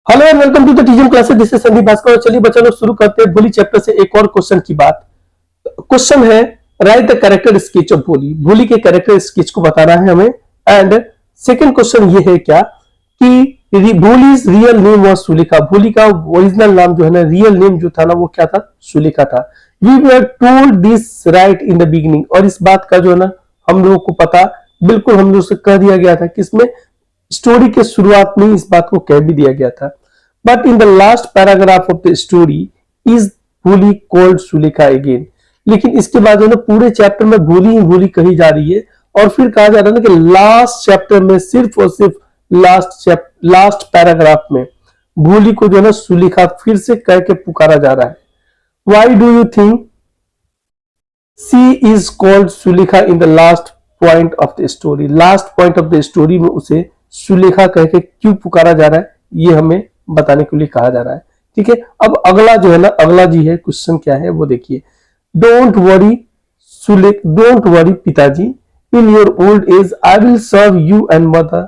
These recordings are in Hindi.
Hello and welcome to the teaching classes. This is Sandeep Bhaskar. चलिए बच्चों लोग शुरू करते हैं भोली चैप्टर से एक और क्वेश्चन की बात। क्वेश्चन है right the character sketch of भोली। भोली के कैरेक्टर स्केच को बताना है हमें। एंड सेकंड क्वेश्चन ये है क्या कि Bholi's real name was Sulekha. भोली का ओरिजिनल नाम जो है ना, रियल नेम जो था ना, वो क्या था? सुलेखा था। We were told this right in the beginning. और इस बात का जो है ना हम लोगों को पता बिल्कुल हम लोग से कह दिया गया था कि इसमें स्टोरी के शुरुआत में इस बात को कह भी दिया गया था। But in the last paragraph of the story is भोली कॉल्ड सुलेखा अगेन। लेकिन इसके बाद जो है ना पूरे चैप्टर में भोली ही भोली कही जा रही है। और फिर कहा जा रहा है ना कि लास्ट चैप्टर में सिर्फ और सिर्फ लास्ट पैराग्राफ में भोली को जो है ना सुलेखा फिर से कह के पुकारा जा रहा है। Why do you think she is called Sulekha in the last point of the story? Last point of the story में उसे सुलेखा कह के क्यों पुकारा जा रहा है, ये हमें बताने के लिए कहा जा रहा है। ठीक है, अब अगला जो है ना, अगला जी है क्वेश्चन क्या है वो देखिए। डोंट वरी पिताजी, in your old age I will serve you and mother.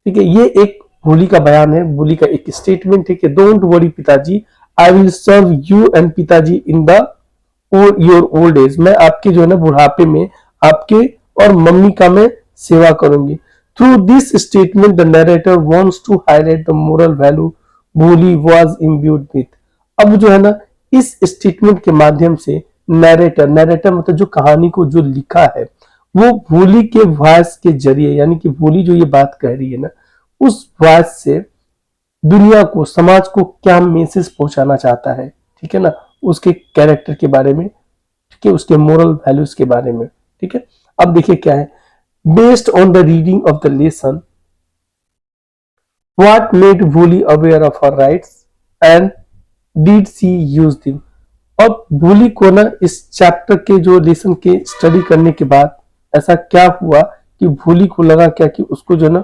ठीक है, ये एक भोली का बयान है, भोली का एक स्टेटमेंट है कि डोंट वरी पिताजी, I will serve you and पिताजी in the your old age. मैं आपके जो है ना बुढ़ापे में आपके और मम्मी का मैं सेवा करूंगी। Through this statement the narrator wants to highlight the moral value Bholi was imbued with. अब जो है ना इस स्टेटमेंट के माध्यम से नरेटर मतलब जो कहानी को जो लिखा है वो भोली के वॉइस के जरिए, यानी कि भोली जो ये बात कह रही है ना, उस वॉइस से दुनिया को, समाज को क्या मैसेज पहुंचाना चाहता है। ठीक है ना, उसके कैरेक्टर के बारे में, ठीक है, उसके मोरल वैल्यूज के बारे में। ठीक है, अब देखिए क्या है। Based on the reading of the lesson, what made Bholi aware of her rights and did she use them. अब भोली को ना इस चैप्टर के जो लेसन के स्टडी करने के बाद ऐसा क्या हुआ कि भोली को लगा क्या कि उसको जो है ना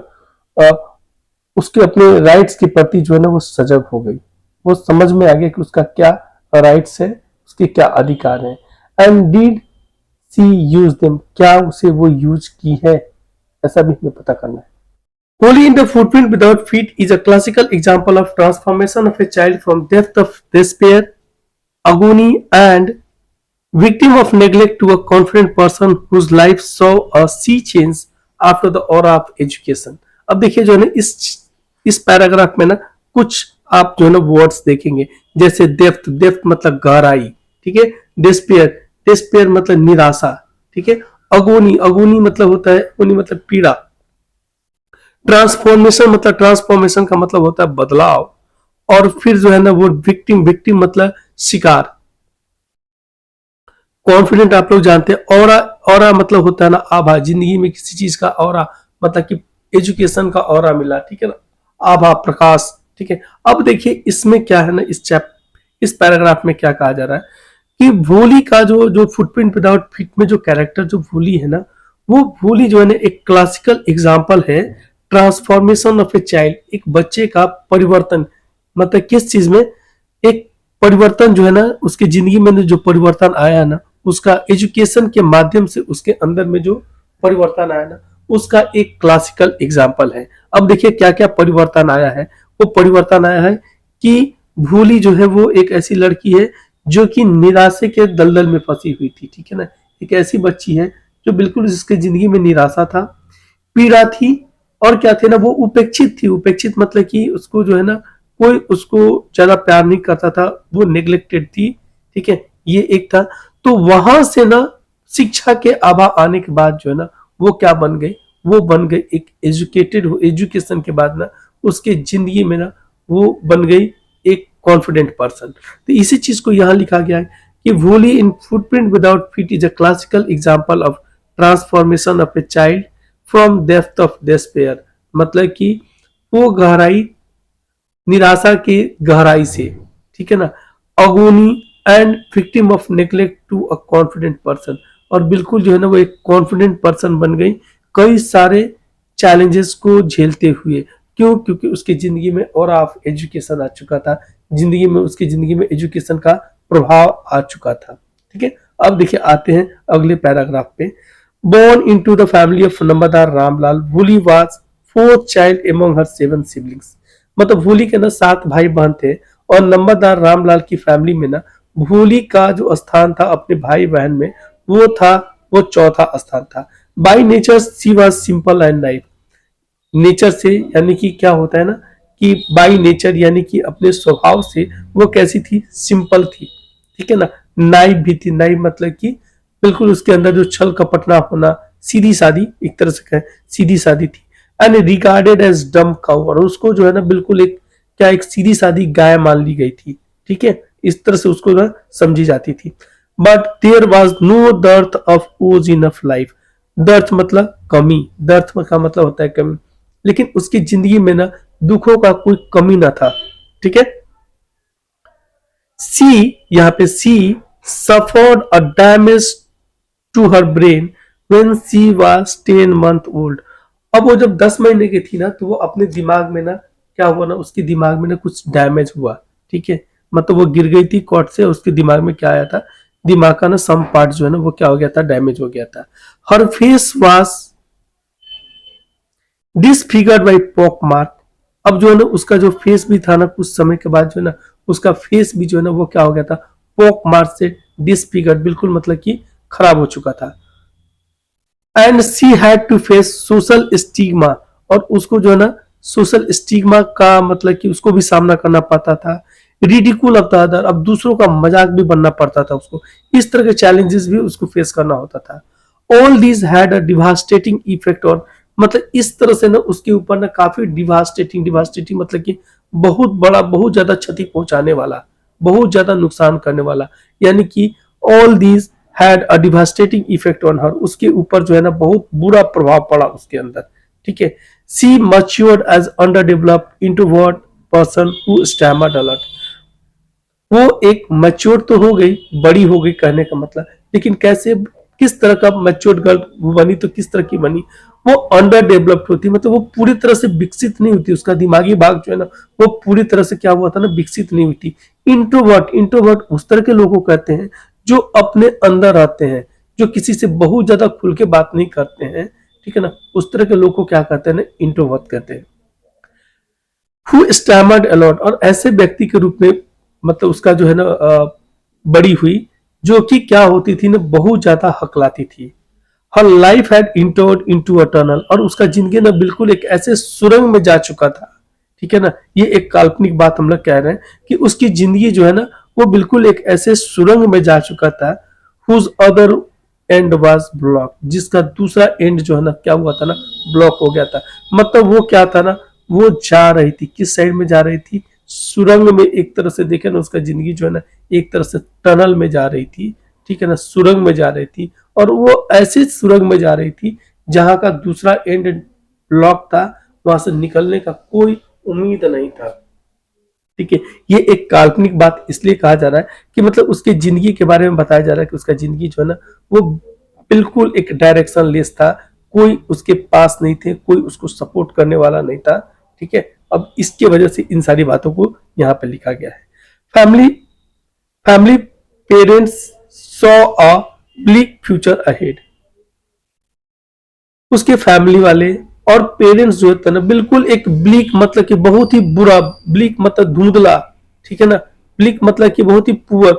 उसके अपने राइट्स के प्रति जो है ना वो सजग हो गई। वो समझ में आ गया कि उसका क्या राइट्स है, उसके क्या अधिकार हैं। And did she use them, क्या उसे वो यूज की है, ऐसा भी हमें पता करना है। Holy in the footprint without feet is a classical example of transformation of a child from depth of despair, agony and victim of neglect to a confident person whose life saw a sea change after the aura of education। अब देखिए जो है ना इस पैराग्राफ में ना कुछ आप जो है ना वर्ड्स देखेंगे, जैसे डेप्थ मतलब गहराई। ठीक है, डिस्पेयर मतलब निराशा। ठीक है, अगोनी मतलब होता है, अगोनी मतलब पीड़ा। ट्रांसफॉर्मेशन का मतलब होता है बदलाव। और फिर जो है ना वो विक्टिम मतलब शिकार। कॉन्फिडेंट आप लोग जानते हैं। ऑरा मतलब होता है ना आभा, जिंदगी में किसी चीज का ऑरा मतलब कि एजुकेशन का ऑरा मिला। ठीक है ना, आभा, प्रकाश। ठीक है, अब देखिए इसमें क्या है ना, इस पैराग्राफ में क्या कहा जा रहा है कि भोली का जो फुटप्रिंट विदाउट फीट में जो कैरेक्टर जो भोली है ना, वो भोली जो है ना एक क्लासिकल एग्जाम्पल है ट्रांसफॉर्मेशन ऑफ ए चाइल्ड। एक बच्चे का परिवर्तन, मतलब किस चीज में एक परिवर्तन जो है ना, उसकी जिंदगी में जो परिवर्तन आया ना, उसका एजुकेशन के माध्यम से उसके अंदर में जो परिवर्तन आया ना, उसका एक क्लासिकल एग्जाम्पल है। अब देखिए क्या क्या परिवर्तन आया है। वो परिवर्तन आया है कि भोली जो है वो एक ऐसी लड़की है जो कि निराशे के दलदल में फंसी हुई थी। ठीक है ना, एक ऐसी बच्ची है जो बिल्कुल जिसके जिंदगी में निराशा था, पीड़ा थी, और क्या थे ना, वो उपेक्षित थी। उपेक्षित मतलब कि उसको जो है ना कोई उसको ज्यादा प्यार नहीं करता था, वो नेग्लेक्टेड थी। ठीक है, ये एक था। तो वहां से ना शिक्षा के आभा आने के बाद जो है ना वो क्या बन गई, वो बन गई एक एजुकेशन के बाद ना उसके जिंदगी में ना वो बन गई एक कॉन्फिडेंट पर्सन। तो इसी चीज को यहाँ लिखा गया है कि Bholi in footprint without feet is a classical example of transformation of a child from depth of despair. मतलब कि वो गहराई, निराशा की गहराई से, ठीक है ना, agony and victim of neglect to a confident person. और बिल्कुल जो है ना वो एक कॉन्फिडेंट पर्सन बन गई कई सारे चैलेंजेस को झेलते हुए। क्यों? क्योंकि उसकी जिंदगी में और ऑफ एजुकेशन आ चुका था, उसकी जिंदगी में एजुकेशन का प्रभाव आ चुका था। ठीक है, अब देखिए आते हैं अगले पैराग्राफ पे। Born into the family of नंबरदार रामलाल, भोली was fourth child among her 7 siblings। मतलब भोली के ना 7 भाई बहन थे और नंबरदार रामलाल की फैमिली में ना भोली का जो स्थान था अपने भाई बहन में वो था, वो चौथा स्थान था। By nature she was simple and naive. Nature से यानी कि क्या होता है ना कि बाई नेचर यानी कि अपने स्वभाव से वो कैसी थी, सिंपल थी, ठीक है ना। नाइफ भी थी, नाइफ मतलब कि बिल्कुल उसके अंदर जो छल कपट ना होना, सीधी सादी, एक तरह से कहें सीधी सादी थी। एंड रिगार्डेड एज डम काउ, और उसको जो है ना बिल्कुल एक क्या एक सीधी सादी गाय मान ली गई थी, ठीक है, इस तरह से उसको ना समझी जाती थी। But there was no dearth of woes enough life. Dearth मतलब कमी, दर्थ का मतलब होता है कमी, लेकिन उसकी जिंदगी में ना दुखों का कोई कमी ना था, ठीक है। सी, यहाँ पे she suffered a damage to her brain when she was 10 month old. अब वो जब 10 महीने की थी ना तो वो अपने दिमाग में ना क्या हुआ ना, उसके दिमाग में ना कुछ डैमेज हुआ, ठीक है, मतलब वो गिर गई थी कॉट से, उसके दिमाग में क्या आया था, दिमाग का ना सम पार्ट जो है ना वो क्या हो गया था, डैमेज हो गया था। Her face was disfigured by pock mark. अब जो है ना उसका जो फेस भी था ना कुछ समय के बाद जो है ना उसका फेस भी जो है ना वो क्या हो गया था, पॉक मार्क से डिसफिगर्ड, बिल्कुल मतलब कि खराब हो चुका था। And she had to face social stigma, और उसको जो है ना सोशल स्टिग्मा का मतलब कि उसको भी सामना करना पड़ता था। रिडिकुल ऑफ द अदर, अब दूसरों का मजाक भी बनना पड़ता था उसको, इस तरह के चैलेंजेस भी उसको फेस करना होता था। All these had a devastating effect on, मतलब इस तरह से ना उसके ऊपर ना काफी डिवास्टेटिंग, डिवास्टेटिंग मतलब कि बहुत बड़ा, बहुत ज्यादा क्षति पहुंचाने वाला, बहुत ज्यादा नुकसान करने वाला, यानी कि all these had a devastating effect on her, उसके ऊपर जो है ना बहुत बुरा प्रभाव पड़ा उसके अंदर, ठीक है। She matured age underdeveloped introvert person who stammered a lot. वो एक मैच्योर तो हो गई, बड़ी हो गई कहने का मतलब, लेकिन कैसे, किस तरह का मैच्योर गर्ल बनी, तो किस तरह की बनी, वो अंडर डेवलप्ड होती, मतलब वो पूरी तरह से विकसित नहीं होती, उसका दिमागी भाग जो है ना वो पूरी तरह से क्या हुआ था ना, विकसित नहीं होती। इंट्रोवर्ट, इंट्रोवर्ट उस तरह के लोगों को कहते हैं जो अपने अंदर रहते हैं, जो किसी से बहुत ज्यादा खुल के बात नहीं करते हैं, ठीक है ना, उस तरह के लोग को क्या कहते हैं ना, इंट्रोवर्ट कहते हैं। हु स्टैमर्ड अलॉट, और ऐसे व्यक्ति के रूप में मतलब उसका जो है ना बड़ी हुई, जो कि क्या होती थी ना, बहुत ज्यादा हकलाती थी। हर life had entered into a tunnel, और उसका जिंदगी ना बिल्कुल एक ऐसे सुरंग में जा चुका था, ठीक है ना, ये एक काल्पनिक बात हम लोग कह रहे हैं कि उसकी जिंदगी जो है ना वो बिल्कुल एक ऐसे सुरंग में जा चुका था। Whose other end was block, जिसका दूसरा एंड जो है ना क्या हुआ था ना, ब्लॉक हो गया था। मतलब वो क्या था ना, वो जा रही थी, किस साइड में जा रही थी, सुरंग में, एक तरह से देखे ना उसका जिंदगी जो है ना एक तरह से टनल में जा रही थी, ठीक है ना, सुरंग में जा रही थी, और वो ऐसे सुरंग में जा रही थी जहां का दूसरा एंड ब्लॉक था, वहां से निकलने का कोई उम्मीद नहीं था, ठीक है। ये एक काल्पनिक बात इसलिए कहा जा रहा है कि मतलब उसकी जिंदगी के बारे में बताया जा रहा है कि उसका जिंदगी जो है ना वो बिल्कुल एक डायरेक्शन लेस था, कोई उसके पास नहीं थे, कोई उसको सपोर्ट करने वाला नहीं था, ठीक है। अब इसके वजह से इन सारी बातों को यहाँ पे लिखा गया है। Family, family parents saw a bleak future ahead. उसके फैमिली वाले और पेरेंट्स जो होता है ना बिल्कुल एक ब्लीक मतलब कि बहुत ही बुरा, ब्लीक मतलब धुंधला, ठीक है ना, ब्लीक मतलब कि बहुत ही पुअर,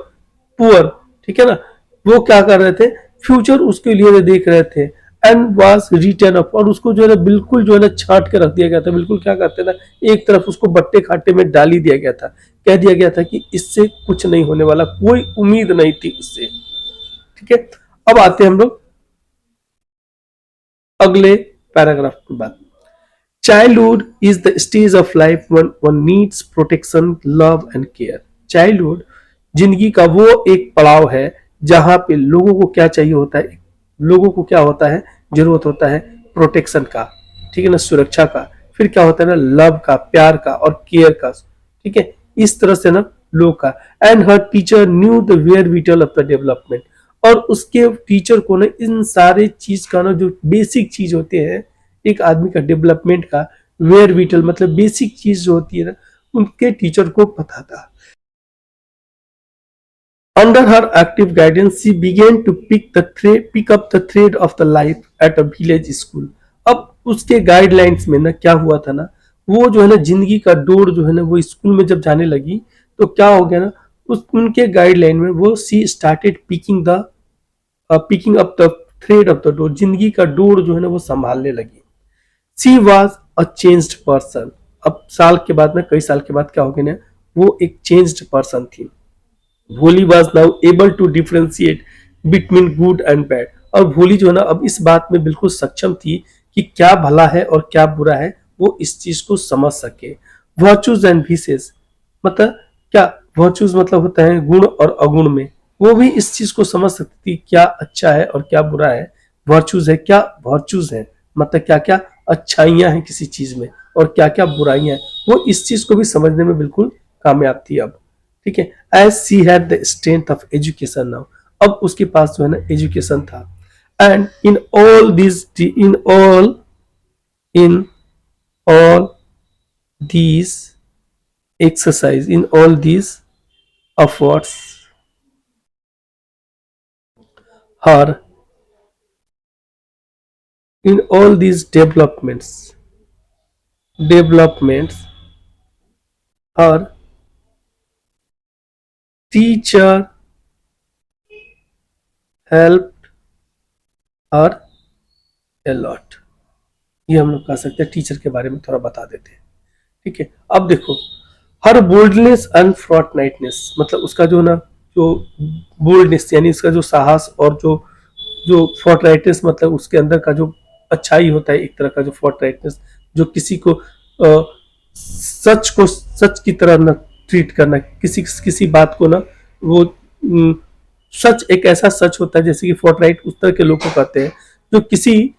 पुअर, ठीक है ना, वो क्या कर रहे थे, फ्यूचर उसके लिए देख रहे थे। एंड वाज रिटर्न अप, और उसको जो है ना बिल्कुल जो है ना छांट के रख दिया गया था, बिल्कुल क्या करते ना, एक तरफ उसको बट्टे खाटे में डाल ही दिया गया था, कह दिया गया था कि इससे कुछ नहीं होने वाला, कोई उम्मीद नहीं थी उससे, ठीक है। अब आते हैं हम लोग अगले पैराग्राफ के बाद। Childhood is the stage of life one one needs protection, love and care. Childhood जिंदगी का वो एक पड़ाव है जहां पे लोगों को क्या चाहिए होता है, लोगों को क्या होता है, जरूरत होता है प्रोटेक्शन का, ठीक है ना, सुरक्षा का, फिर क्या होता है ना, लव का, प्यार का, और केयर का, ठीक है, इस तरह से ना लोग का। And her teacher knew the were vital of the development, और उसके टीचर को ना इन सारे चीज का ना जो बेसिक चीज होते हैं एक आदमी का डेवलपमेंट का, वेयर विटल मतलब बेसिक चीज जो होती है ना, उनके टीचर को पता था। Under her active guidance, she began to pick up the thread of the life at a village school. अब उसके गाइडलाइंस में ना क्या हुआ था ना, वो जो है ना जिंदगी का डोर जो है ना वो स्कूल में जब जाने लगी तो क्या हो गया ना, उस उनके गाइडलाइन में वो she started picking up the thread of the डोर, जिंदगी का डोर जो है ना वो संभालने लगी। She was a changed person. अब साल के बाद में, कई साल के बाद क्या हो गया ना, वो एक चेंज्ड पर्सन थी। Bholi was now able to differentiate between good and bad. और भोली जो है ना अब इस बात में बिल्कुल सक्षम थी कि क्या भला है और क्या बुरा है, वो इस चीज को समझ सके। वर्चूज एंड विसेस, मतलब क्या वर्चूज मतलब होता है गुण और अगुण में, वो भी इस चीज को समझ सकती थी क्या अच्छा है और क्या बुरा है। वर्चूज है, क्या वर्चूज है मतलब क्या क्या अच्छाइयां हैं किसी चीज में और क्या क्या बुराइयां हैं, वो इस चीज को भी समझने में बिल्कुल कामयाब थी अब। ठीक है, as she had the strength of education now, अब उसके पास जो है ना एजुकेशन था। And in all these exercise, in all these efforts, her in all these developments, her teacher helped her a lot। ये हम लोग कह सकते हैं, टीचर के बारे में थोड़ा बता देते हैं। ठीक है, अब देखो, हर बोल्डनेस एंड फ्रॉटनाइटनेस, मतलब उसका जो ना जो बोल्डनेस यानी उसका जो साहस, और जो जो फोर्टराइटनेस मतलब उसके अंदर का जो अच्छाई होता है, एक तरह का जो फोर्टराइटनेस, जो किसी को सच को सच की तरह न ट्रीट करना, किसी किसी बात को ना वो सच एक ऐसा सच होता है, जैसे कि फोर्टराइट उस तरह के लोग को कहते हैं जो किसी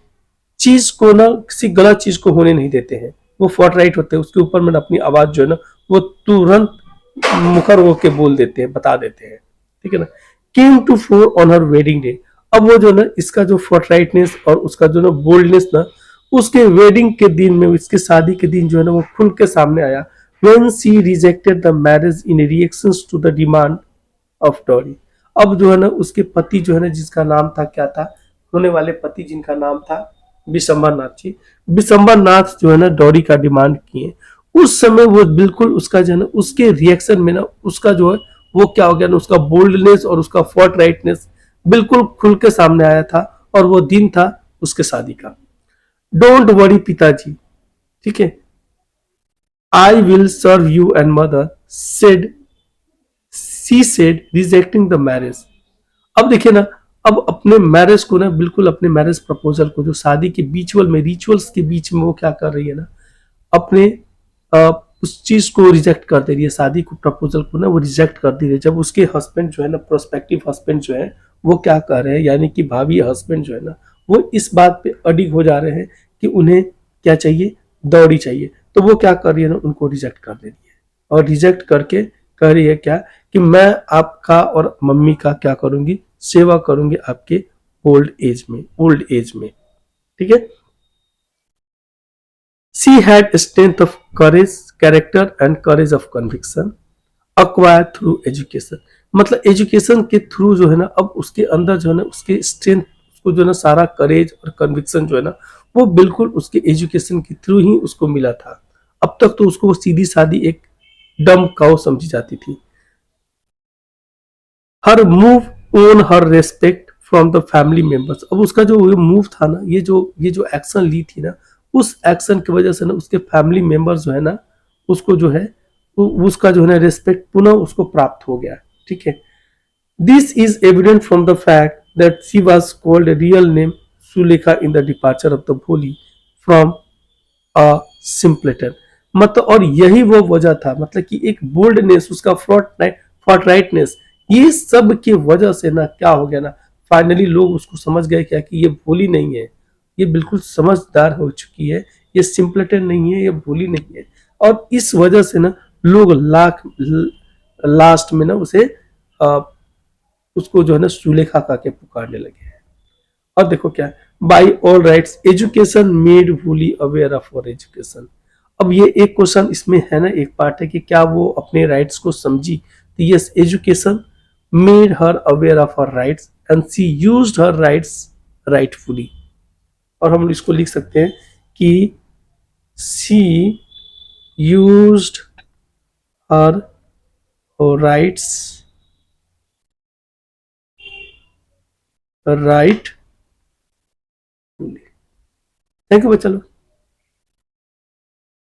चीज को ना किसी गलत चीज को होने नहीं देते हैं, वो फोर्टराइट होते हैं। उसके ऊपर में अपनी आवाज जो है ना वो तुरंत मुखर होके बोल देते हैं, बता देते हैं। ठीक है ना, came to fore on her wedding day. अब वो जो ना इसका जो फोर्टराइटनेस और उसका जो ना बोल्डनेस ना उसके वेडिंग के दिन में, इसके शादी के दिन जो है ना वो खुल के सामने आया। when she rejected the marriage in reactions to the demand of dowry। अब जो है ना उसके पति जो है ना, जिसका नाम था क्या था, होने वाले पति जिनका नाम था विशंबर नाथ जी, विशंबर नाथ जो है ना डॉरी का डिमांड किए। उस समय वो बिल्कुल उसका जो है ना उसके रिएक्शन में ना उसका जो है वो क्या हो गया ना, उसका बोल्डनेस और उसका फोर्ट राइटनेस बिल्कुल खुल के सामने आया था। और वो दिन था उसके शादी का। डोंट वरी पिताजी, ठीक है, I will serve you and mother said she said rejecting the marriage. अब देखिए ना, अब अपने मैरिज को ना बिल्कुल अपने मैरिज प्रपोजल को जो शादी के बीचुअल में रिचुअल्स के बीच में वो क्या कर रही है ना, अपने उस चीज को रिजेक्ट कर दे रही है, शादी को प्रपोजल को ना वो रिजेक्ट कर दी है। जब उसके हस्बैंड जो है ना, प्रोस्पेक्टिव हस्बैंड जो है वो क्या कर रहे हैं, यानी कि भावी हस्बैंड जो है ना वो इस बात पे अडिग हो जा रहे हैं कि उन्हें क्या चाहिए, दौड़ी चाहिए। तो वो क्या कर रही है ना, उनको रिजेक्ट कर दे रही है। और रिजेक्ट करके कह रही है क्या, कि मैं आपका और मम्मी का क्या करूंगी, सेवा करूंगी आपके ओल्ड एज में। ठीक है, she had strength of courage character and courage of conviction acquire through education. मतलब एजुकेशन के थ्रू जो है ना अब उसके अंदर जो है ना उसके स्ट्रेंथ, उसको जो है ना सारा करेज और कन्विक्शन जो है ना वो बिल्कुल उसके एजुकेशन के थ्रू ही उसको मिला था। अब तक तो उसको वो सीधी सादी एक डम काउ समझी जाती थी। Her move on her respect from the family members. अब उसका जो मूव था ना, ये जो एक्शन ली थी ना, उस एक्शन की वजह से ना उसके फैमिली मेंबर्स जो है ना उसको जो है उसका जो है ना रिस्पेक्ट पुनः उसको प्राप्त हो गया। ठीक है, this is evident from the fact that she was called real name Sulekha in the departure of the भोली फ्रॉम अ सिंपलेटन। मतलब और यही वो वजह था, मतलब कि एक बोल्डनेस, उसका फोर्टराइटनेस, ये सब की वजह से ना क्या हो गया ना, फाइनली लोग उसको समझ गए क्या कि ये भोली नहीं है, ये बिल्कुल समझदार हो चुकी है, ये सिंपलेटन नहीं है, ये भोली नहीं है। और इस वजह से ना लोग लास्ट में ना उसे उसको जो है ना सुलेखा का के पुकारने लगे। और देखो क्या, by all rights education made fully aware of for education. अब ये एक क्वेश्चन इसमें है ना, एक पार्ट है कि क्या वो अपने राइट्स को समझी। तो yes, education made her aware of her rights and she used her rights rightfully. और हम इसको लिख सकते हैं कि she used her rights rightfully। Thank you बच्चा लोग।